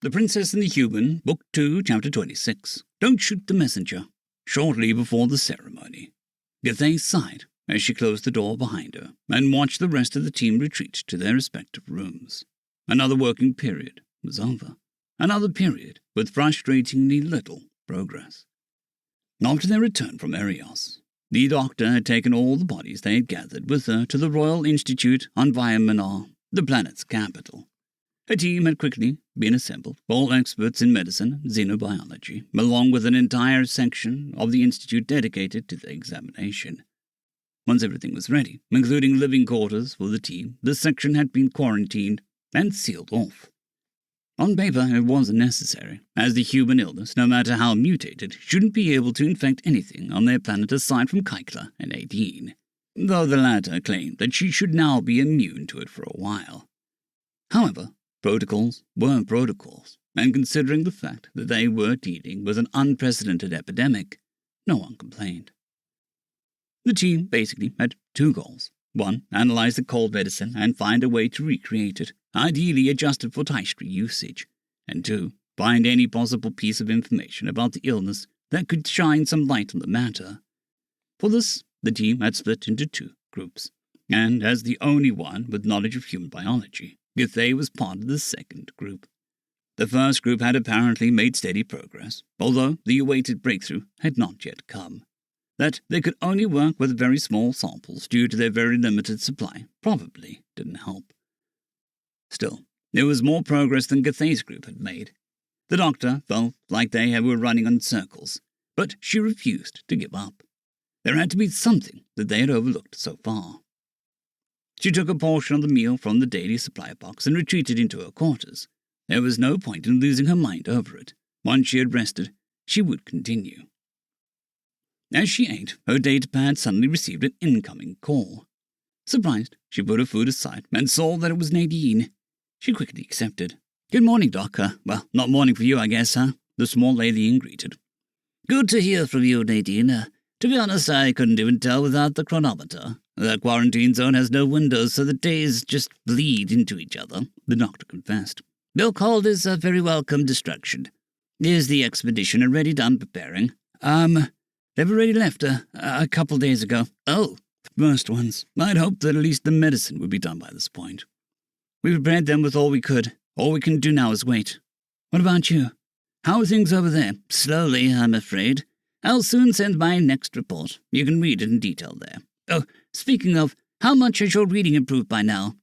The Princess and the Human, Book 2, Chapter 26. Don't Shoot the Messenger. Shortly before the ceremony, Gathé sighed as she closed the door behind her and watched the rest of the team retreat to their respective rooms. Another working period was over. Another period with frustratingly little progress. After their return from Erios, the doctor had taken all the bodies they had gathered with her to the Royal Institute on Viamenar, the planet's capital. A team had quickly been assembled, all experts in medicine and xenobiology, along with an entire section of the institute dedicated to the examination. Once everything was ready, including living quarters for the team, the section had been quarantined and sealed off. On paper, it wasn't necessary, as the human illness, no matter how mutated, shouldn't be able to infect anything on their planet aside from Kaikla and Nadine, though the latter claimed that she should now be immune to it for a while. However, protocols were protocols, and considering the fact that they were dealing with an unprecedented epidemic, no one complained. The team basically had two goals. One, analyze the cold medicine and find a way to recreate it, ideally adjusted for Taishri usage. And two, find any possible piece of information about the illness that could shine some light on the matter. For this, the team had split into two groups, and as the only one with knowledge of human biology, Gathé was part of the second group. The first group had apparently made steady progress, although the awaited breakthrough had not yet come. That they could only work with very small samples due to their very limited supply probably didn't help. Still, there was more progress than Gathé's group had made. The doctor felt like they were running in circles, but she refused to give up. There had to be something that they had overlooked so far. She took a portion of the meal from the daily supply box and retreated into her quarters. There was no point in losing her mind over it. Once she had rested, she would continue. As she ate, her datapad suddenly received an incoming call. Surprised, she put her food aside and saw that it was Nadine. She quickly accepted. "Good morning, Doc. Well, not morning for you, I guess, huh?" the small alien greeted. "Good to hear from you, Nadine. To be honest, I couldn't even tell without the chronometer. The quarantine zone has no windows, so the days just bleed into each other," the doctor confessed. "Your call is a very welcome distraction. Is the expedition already done preparing?" They've already left a couple days ago." "Oh." "First ones. I'd hoped that at least the medicine would be done by this point. We prepared them with all we could. All we can do now is wait. What about you? How are things over there?" "Slowly, I'm afraid. I'll soon send my next report. You can read it in detail there. Oh, speaking of, how much has your reading improved by now?"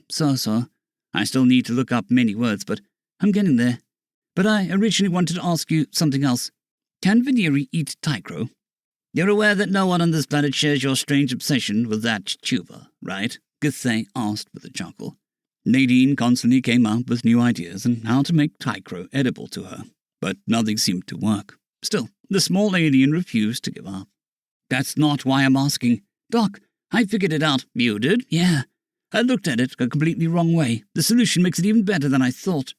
So. I still need to look up many words, but I'm getting there. But I originally wanted to ask you something else. Can Veneri eat Tycro?" "You're aware that no one on this planet shares your strange obsession with that tuber, right?" Gathé asked with a chuckle. Nadine constantly came up with new ideas on how to make Tycro edible to her, but nothing seemed to work. Still, the small alien refused to give up. "That's not why I'm asking. Doc, I figured it out." "You did?" "Yeah. I looked at it a completely wrong way. The solution makes it even better than I thought."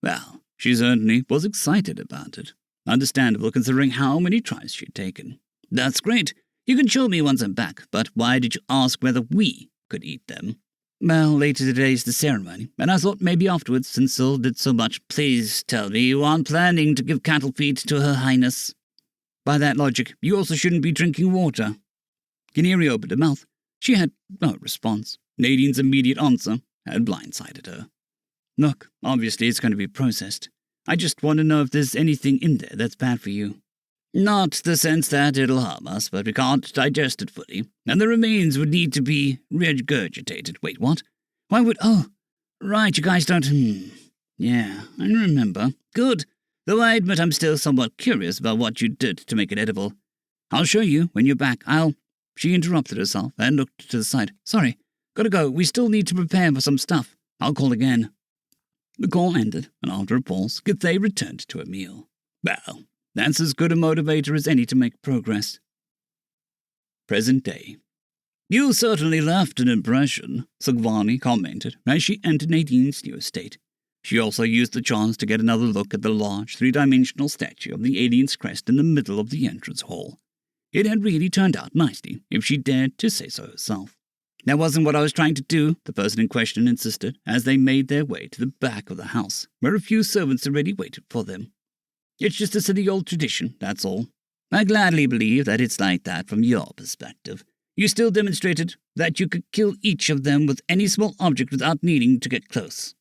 Well, she certainly was excited about it. Understandable considering how many tries she had taken. "That's great. You can show me once I'm back, but why did you ask whether we could eat them?" "Well, later today's the ceremony, and I thought maybe afterwards, since Syl did so much." "Please tell me you aren't planning to give cattle feed to Her Highness." "By that logic, you also shouldn't be drinking water." Canary opened her mouth. She had no response. Nadine's immediate answer had blindsided her. "Look, obviously it's going to be processed. I just want to know if there's anything in there that's bad for you." "Not the sense that it'll harm us, but we can't digest it fully, and the remains would need to be regurgitated." "Wait, what? Why would— Oh, right, you guys don't— Yeah, I remember." "Good, though I admit I'm still somewhat curious about what you did to make it edible." "I'll show you when you're back. She interrupted herself and looked to the side. "Sorry, gotta go. We still need to prepare for some stuff. I'll call again." The call ended, and after a pause, Gathé returned to her meal. "Well, that's as good a motivator as any to make progress." Present day. "You certainly left an impression," Sogvani commented as she entered Nadine's new estate. She also used the chance to get another look at the large, three-dimensional statue of the alien's crest in the middle of the entrance hall. It had really turned out nicely, if she dared to say so herself. That wasn't what I was trying to do, the person in question insisted, as they made their way to the back of the house, where a few servants already waited for them. It's just a silly old tradition, that's all. I gladly believe that it's like that from your perspective. You still demonstrated that you could kill each of them with any small object without needing to get close.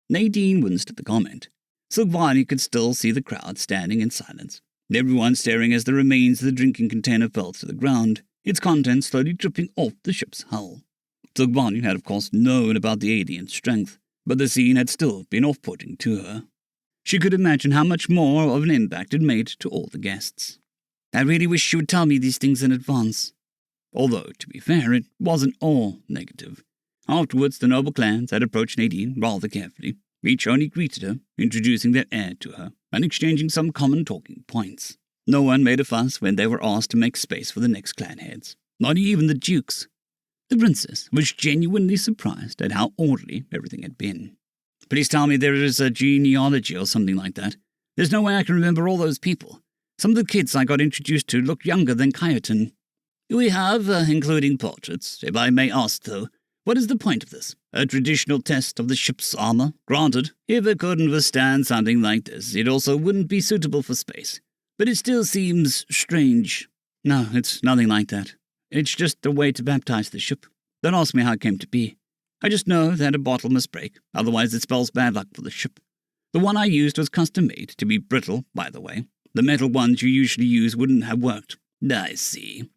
Nadine winced at the comment. Silvani could still see the crowd standing in silence, everyone staring as the remains of the drinking container fell to the ground, its contents slowly dripping off the ship's hull. Silvani had of course known about the alien's strength, but the scene had still been off-putting to her. She could imagine how much more of an impact it made to all the guests. I really wish you would tell me these things in advance. Although, to be fair, it wasn't all negative. Afterwards, the noble clans had approached Nadine rather carefully. Each only greeted her, introducing their heir to her, and exchanging some common talking points. No one made a fuss when they were asked to make space for the next clan heads, not even the dukes. The princess was genuinely surprised at how orderly everything had been. Please tell me there is a genealogy or something like that. There's no way I can remember all those people. Some of the kids I got introduced to look younger than Kyoton. We have, including portraits. If I may ask, though, what is the point of this? A traditional test of the ship's armor? Granted, if it couldn't withstand something like this, it also wouldn't be suitable for space. But it still seems strange. No, it's nothing like that. It's just a way to baptize the ship. Don't ask me how it came to be. I just know that a bottle must break, otherwise it spells bad luck for the ship. The one I used was custom-made to be brittle, by the way. The metal ones you usually use wouldn't have worked. I see.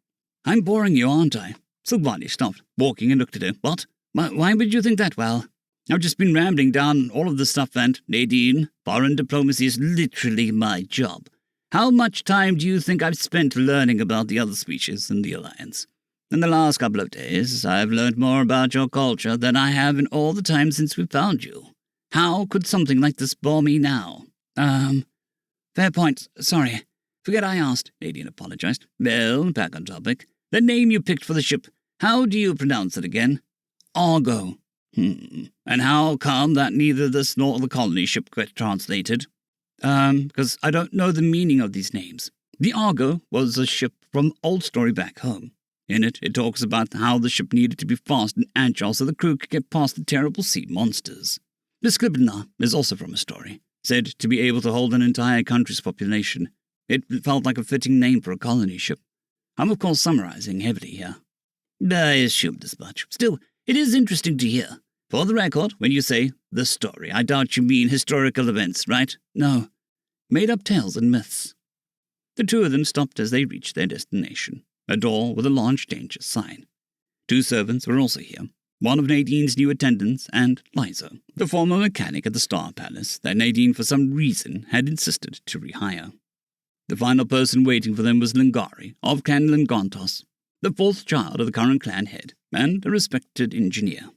I'm boring you, aren't I? Silvani stopped, walking and looked at her. What? Why would you think that? Well, I've just been rambling down all of the stuff, and Nadine, foreign diplomacy is literally my job. How much time do you think I've spent learning about the other species in the Alliance? In the last couple of days, I've learned more about your culture than I have in all the time since we found you. How could something like this bore me now? Fair point. Sorry. Forget I asked. Nadine apologized. Well, back on topic. The name you picked for the ship, how do you pronounce it again? Argo. And how come that neither this nor the colony ship got translated? Because I don't know the meaning of these names. The Argo was a ship from old story back home. In it talks about how the ship needed to be fast and agile so the crew could get past the terrible sea monsters. The Scribner is also from a story, said to be able to hold an entire country's population. It felt like a fitting name for a colony ship. I'm of course summarizing heavily here. I assumed as much. Still, it is interesting to hear. For the record, when you say the story, I doubt you mean historical events, right? No. Made-up tales and myths. The two of them stopped as they reached their destination, a door with a large danger sign. Two servants were also here, one of Nadine's new attendants and Liza, the former mechanic at the Star Palace that Nadine for some reason had insisted to rehire. The final person waiting for them was Lingari of Clan Lingontos, the fourth child of the current clan head, and a respected engineer.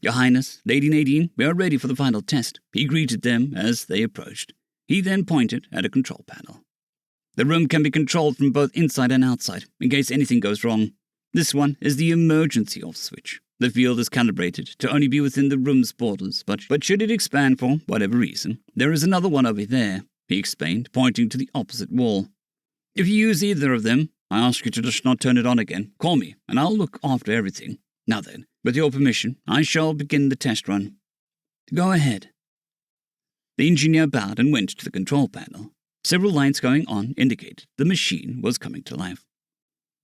Your Highness, Lady Nadine, we are ready for the final test. He greeted them as they approached. He then pointed at a control panel. The room can be controlled from both inside and outside, in case anything goes wrong. This one is the emergency off switch. The field is calibrated to only be within the room's borders, but should it expand for whatever reason, there is another one over there, he explained, pointing to the opposite wall. If you use either of them, I ask you to just not turn it on again. Call me, and I'll look after everything. Now then, with your permission, I shall begin the test run. Go ahead. The engineer bowed and went to the control panel. Several lights going on indicated the machine was coming to life.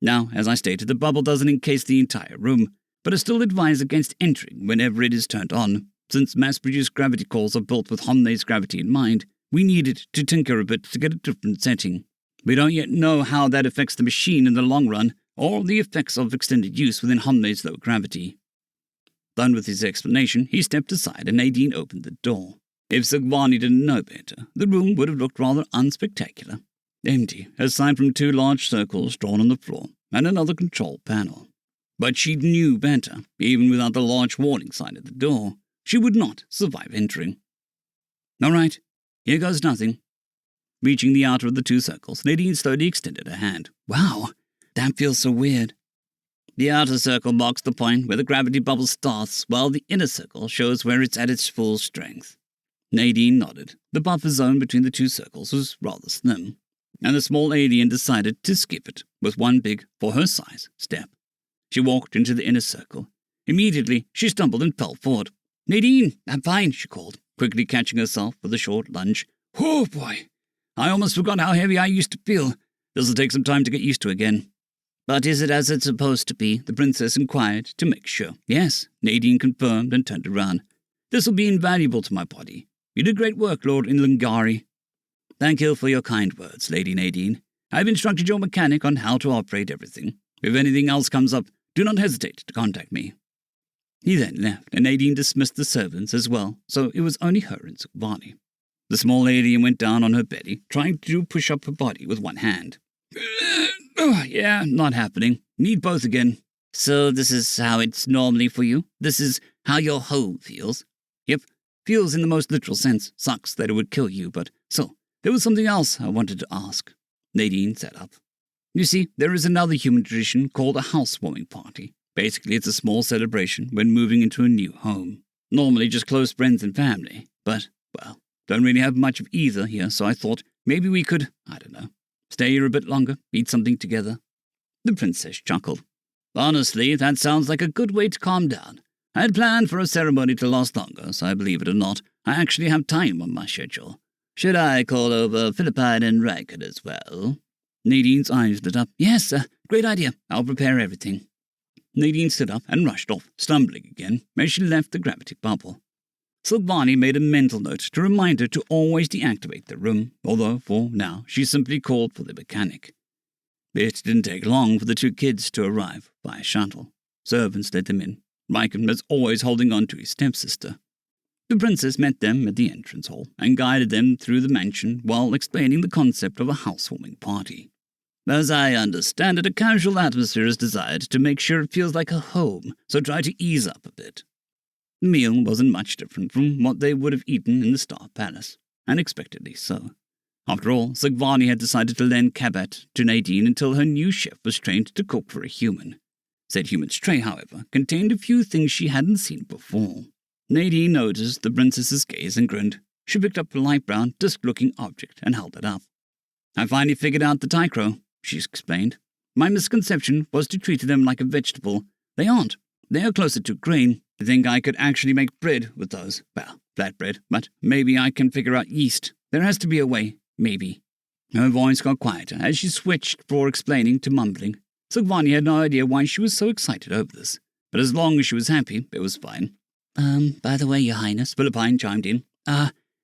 Now, as I stated, the bubble doesn't encase the entire room, but is still advised against entering whenever it is turned on. Since mass-produced gravity cores are built with Homne's gravity in mind, we needed to tinker a bit to get a different setting. We don't yet know how that affects the machine in the long run, or the effects of extended use within Homne's low gravity. Done with his explanation, he stepped aside and Nadine opened the door. If Silvani didn't know better, the room would have looked rather unspectacular. Empty, aside from two large circles drawn on the floor and another control panel. But she knew better. Even without the large warning sign at the door, she would not survive entering. All right, here goes nothing. Reaching the outer of the two circles, Nadine slowly extended her hand. Wow, that feels so weird. The outer circle marks the point where the gravity bubble starts, while the inner circle shows where it's at its full strength. Nadine nodded. The buffer zone between the two circles was rather slim, and the small alien decided to skip it with one big, for her size, step. She walked into the inner circle. Immediately, she stumbled and fell forward. "Nadine, I'm fine," she called, quickly catching herself with a short lunge. "Oh, boy. I almost forgot how heavy I used to feel. This'll take some time to get used to again." "But is it as it's supposed to be?" the princess inquired to make sure. "Yes," Nadine confirmed and turned around. "This'll be invaluable to my body. You did great work, Lord Inlingari." "Thank you for your kind words, Lady Nadine. I've instructed your mechanic on how to operate everything. If anything else comes up, do not hesitate to contact me." He then left, and Nadine dismissed the servants as well, so it was only her and Sukhvani. The small alien went down on her belly, trying to push up her body with one hand. Yeah, not happening. Need both again." "So this is how it's normally for you? This is how your home feels?" "Yep. Feels in the most literal sense. Sucks that it would kill you, but still, there was something else I wanted to ask." Nadine sat up. "You see, there is another human tradition called a housewarming party. Basically, it's a small celebration when moving into a new home. Normally just close friends and family. But, well, don't really have much of either here, so I thought maybe we could, I don't know, stay here a bit longer, eat something together." The princess chuckled. "Honestly, that sounds like a good way to calm down. I had planned for a ceremony to last longer, so believe it or not, I actually have time on my schedule. Should I call over Philippine and Ragged as well?" Nadine's eyes lit up. "Yes, great idea. I'll prepare everything." Nadine stood up and rushed off, stumbling again as she left the gravity bubble. Sukhvani made a mental note to remind her to always deactivate the room, although for now she simply called for the mechanic. It didn't take long for the two kids to arrive by shuttle. Servants let them in, Raccoon was always holding on to his stepsister. The princess met them at the entrance hall and guided them through the mansion while explaining the concept of a housewarming party. "As I understand it, a casual atmosphere is desired to make sure it feels like a home, so try to ease up a bit." The meal wasn't much different from what they would have eaten in the Star Palace, unexpectedly so. After all, Sukhvani had decided to lend Kabat to Nadine until her new chef was trained to cook for a human. Said human's tray, however, contained a few things she hadn't seen before. Nadine noticed the princess's gaze and grinned. She picked up a light brown, disc-looking object and held it up. "I finally figured out the Tycro," she explained. "My misconception was to treat them like a vegetable. They aren't. They are closer to grain. I think I could actually make bread with those. Well, flat bread, but maybe I can figure out yeast. There has to be a way, maybe." Her voice got quieter as she switched from explaining to mumbling. Sukhvani had no idea why she was so excited over this, but as long as she was happy, it was fine. By the way, Your Highness," Philippine chimed in.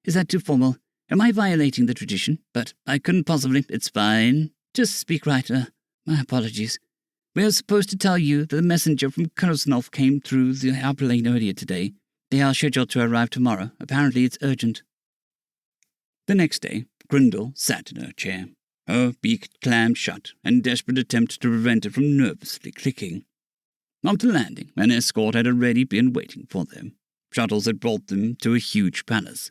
Is that too formal? Am I violating the tradition? But I couldn't possibly. It's fine. Just speak right. My apologies. We are supposed to tell you that the messenger from Krasnov came through the upper lane earlier today. They are scheduled to arrive tomorrow. Apparently it's urgent." The next day, Grindel sat in her chair, her beak clammed shut, in desperate attempt to prevent it from nervously clicking. After landing, an escort had already been waiting for them. Shuttles had brought them to a huge palace.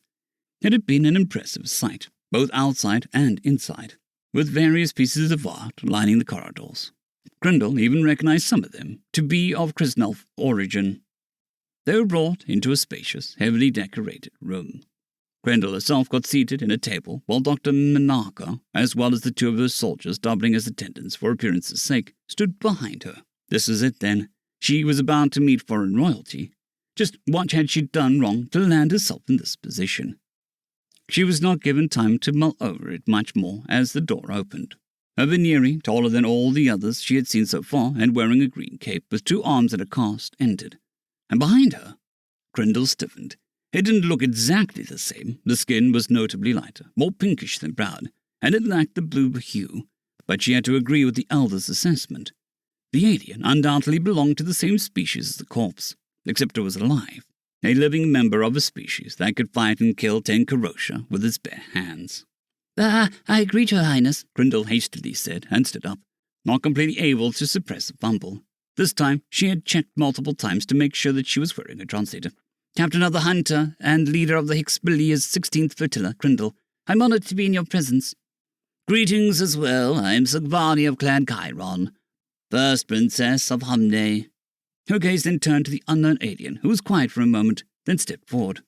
It had been an impressive sight, both outside and inside, with various pieces of art lining the corridors. Grindel even recognized some of them to be of Krasnov origin. They were brought into a spacious, heavily decorated room. Grindel herself got seated in a table, while Dr. Menaka, as well as the two of her soldiers doubling as attendants for appearance's sake, stood behind her. This was it then. She was about to meet foreign royalty. Just what had she done wrong to land herself in this position? She was not given time to mull over it much more as the door opened. A Veneeri, taller than all the others she had seen so far and wearing a green cape with two arms at a cast, entered. And behind her, Grindel stiffened. It didn't look exactly the same. The skin was notably lighter, more pinkish than brown, and it lacked the blue hue, but she had to agree with the elder's assessment. The alien undoubtedly belonged to the same species as the corpse, except it was alive, a living member of a species that could fight and kill 10 Karosha with its bare hands. "I agree, Your Highness," Grindel hastily said, and stood up, not completely able to suppress a fumble. This time, she had checked multiple times to make sure that she was wearing a translator. "Captain of the Hunter and leader of the Hixbilia's 16th Flotilla, Grindel, I'm honored to be in your presence." "Greetings as well. I am Sukhvani of Clan Chiron, first princess of Humne." Her gaze then turned to the unknown alien, who was quiet for a moment, then stepped forward.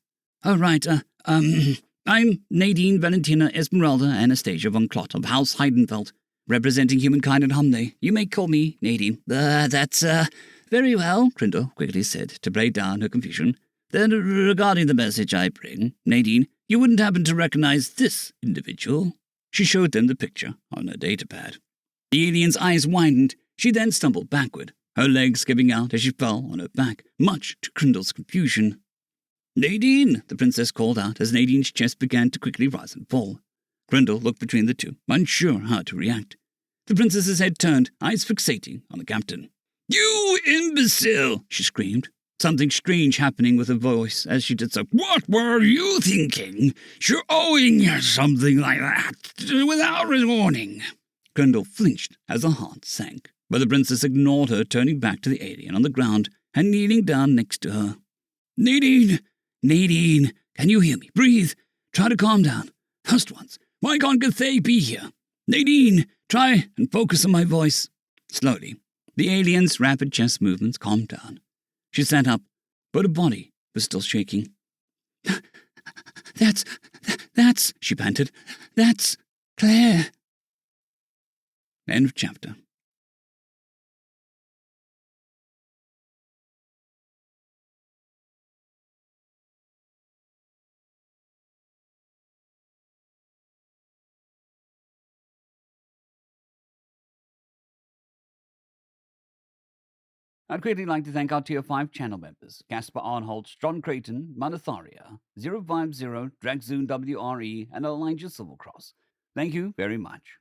"Oh, right, I'm Nadine Valentina Esmeralda Anastasia von Klott of House Heidenfeld. Representing humankind and Humley, you may call me Nadine. That's very well, Grindel quickly said to play down her confusion. Then, regarding the message I bring, Nadine, you wouldn't happen to recognize this individual? She showed them the picture on her datapad. The alien's eyes widened. She then stumbled backward, her legs giving out as she fell on her back, much to Grindel's confusion. Nadine, the princess called out as Nadine's chest began to quickly rise and fall. Grindel looked between the two, unsure how to react. The princess's head turned, eyes fixating on the captain. You imbecile! She screamed, something strange happening with her voice as she did so. What were you thinking? You're owing something like that without warning. Grindel flinched as her heart sank, but the princess ignored her, turning back to the alien on the ground and kneeling down next to her. Nadine! Nadine! Can you hear me? Breathe! Try to calm down. Just once. Why can't Gathai be here? Nadine! Try and focus on my voice. Slowly, the alien's rapid chest movements calmed down. She sat up, but her body was still shaking. That's, she panted. That's Claire. End of chapter. I'd greatly like to thank our Tier 5 channel members, Casper Arnholtz, John Creighton, Manathayria, 050, Dragzoon W.R.E, and Elijah Silvercross. Thank you very much.